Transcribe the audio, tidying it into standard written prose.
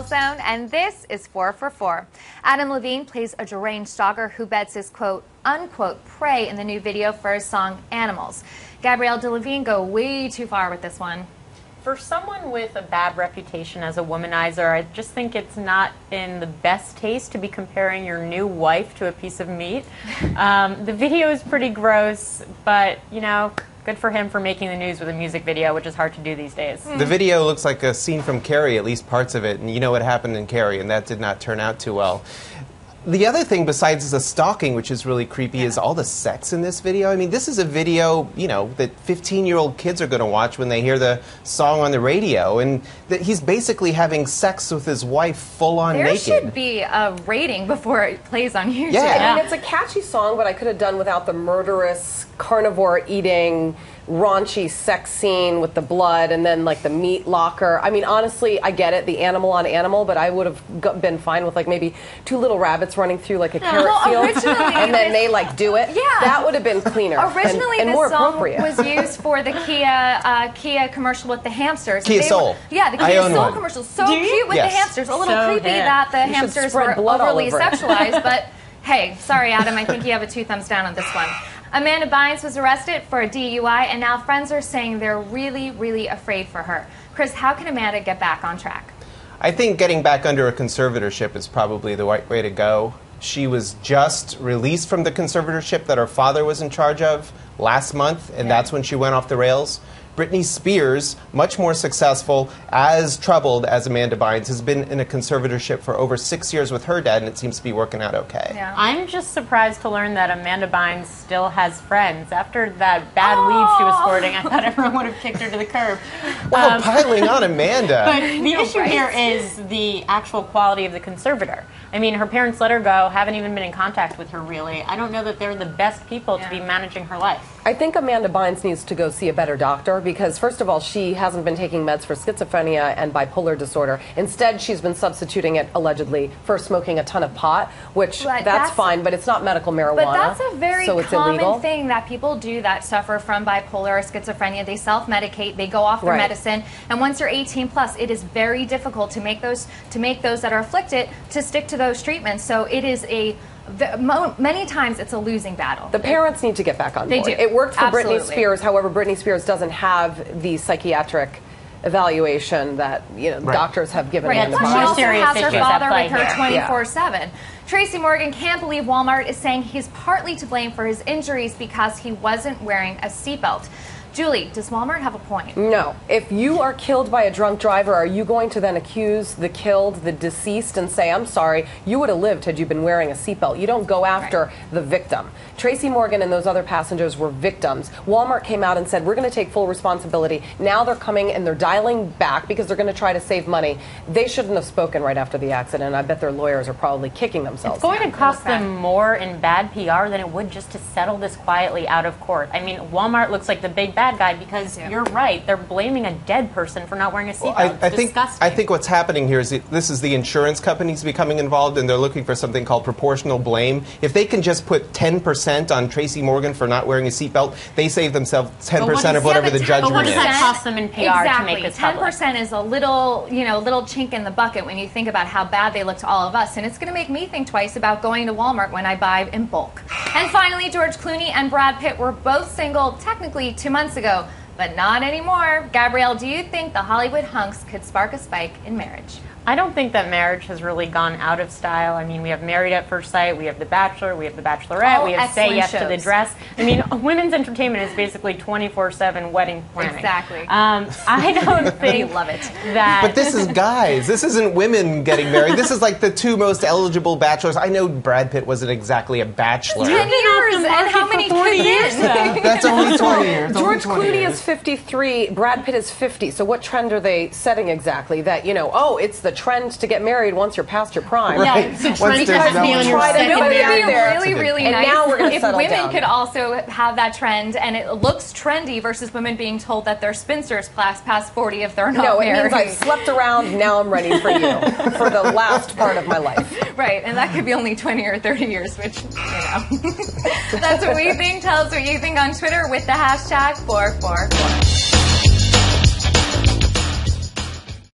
Zone, and this is 4for4. Adam Levine plays a deranged stalker who bets his quote-unquote prey in the new video for his song Animals. Gabrielle Delevine go way too far with this one. For someone with a bad reputation as a womanizer, I just think it's not in the best taste to be comparing your new wife to a piece of meat. The video is pretty gross, but, you know, good for him for making the news with a music video, which is hard to do these days. The video looks like a scene from Carrie, at least parts of it, and you know what happened in Carrie, and that did not turn out too well. The other thing besides the stalking, which is really creepy, is all the sex in this video. I mean, this is a video, you know, that 15-year-old kids are going to watch when they hear the song on the radio, and that he's basically having sex with his wife full-on naked. There should be a rating before it plays on YouTube. Yeah. I mean, it's a catchy song, but I could have done without the murderous, carnivore-eating, raunchy sex scene with the blood and then like the meat locker. I mean, honestly, I get it, the animal on animal, but I would have been fine with like maybe two little rabbits running through like a carrot field and then they like do it. Yeah. That would have been cleaner Originally, and this more song appropriate. was used for the Kia commercial with the hamsters. Kia Soul. Yeah, the Kia Soul commercial. So cute with the hamsters. A little creepy that the hamsters were overly sexualized, but hey, sorry, Adam, I think you have a 2 thumbs down on this one. Amada Bynes was arrested for a DUI, and now friends are saying they're really, really afraid for her. Chris, how can Amada get back on track? I think getting back under a conservatorship is probably the right way to go. She was just released from the conservatorship that her father was in charge of last month, and that's when she went off the rails. Britney Spears, much more successful, as troubled as Amada Bynes, has been in a conservatorship for over 6 years with her dad, and it seems to be working out okay. Yeah. I'm just surprised to learn that Amada Bynes still has friends. After that bad weave she was sporting, I thought everyone would have kicked her to the curb. Well, piling on Amanda. But the issue here is the actual quality of the conservator. I mean, her parents let her go, haven't even been in contact with her, really. I don't know that they're the best people to be managing her life. I think Amada Bynes needs to go see a better doctor because, first of all, she hasn't been taking meds for schizophrenia and bipolar disorder. Instead, she's been substituting it, allegedly, for smoking a ton of pot, which that's fine, but it's not medical marijuana. But that's a very common illegal thing that people do that suffer from bipolar or schizophrenia. They self-medicate, they go off their medicine, and once you're 18 plus, it is very difficult to make those that are afflicted to stick to those treatments. So it is many times it's a losing battle. The parents need to get back on board. They do. It worked for Britney Spears. However, Britney Spears doesn't have the psychiatric evaluation that doctors have given her. She also has her father with her 24/7. Tracy Morgan can't believe Walmart is saying he's partly to blame for his injuries because he wasn't wearing a seatbelt. Julie, does Walmart have a point? No. If you are killed by a drunk driver, are you going to then accuse the killed, the deceased, and say, I'm sorry, you would have lived had you been wearing a seatbelt? You don't go after the victim. Tracy Morgan and those other passengers were victims. Walmart came out and said, we're going to take full responsibility. Now they're coming and they're dialing back because they're going to try to save money. They shouldn't have spoken right after the accident. I bet their lawyers are probably kicking themselves. It's going to cost them more in bad PR than it would just to settle this quietly out of court. I mean, Walmart looks like the big bad guy because you're right. They're blaming a dead person for not wearing a seatbelt. I think what's happening here is this is the insurance companies becoming involved, and they're looking for something called proportional blame. If they can just put 10% on Tracy Morgan for not wearing a seatbelt, they save themselves 10% of whatever the judgment is. But what does that cost them in PR to make this public? 10% is a little, little chink in the bucket when you think about how bad they look to all of us, and it's going to make me think twice about going to Walmart when I buy in bulk. And finally, George Clooney and Brad Pitt were both single technically 2 months ago, but not anymore. Gabrielle, do you think the Hollywood hunks could spark a spike in marriage? I don't think that marriage has really gone out of style. I mean, we have Married at First Sight, we have The Bachelor, we have The Bachelorette, we have Say Yes to the Dress. I mean, women's entertainment is basically 24/7 wedding planning. Exactly. I don't think we love it. But this is guys. This isn't women getting married. This is like the 2 most eligible bachelors. I know Brad Pitt wasn't exactly a bachelor. 10 years, and how many kids? That's only 20 years. George Clooney is 53, Brad Pitt is 50. So what trend are they setting exactly? That, oh, it's the trend to get married once you're past your prime. Yeah, it's a trend to be on your second marriage. Really, really nice. Now we're if women could also have that trend, and it looks trendy versus women being told that they're spinsters past 40 if they're not married. No, it means I've slept around, now I'm ready for you for the last part of my life. Right, and that could be only 20 or 30 years, which, That's what we think. Tell us what you think on Twitter with the hashtag 444.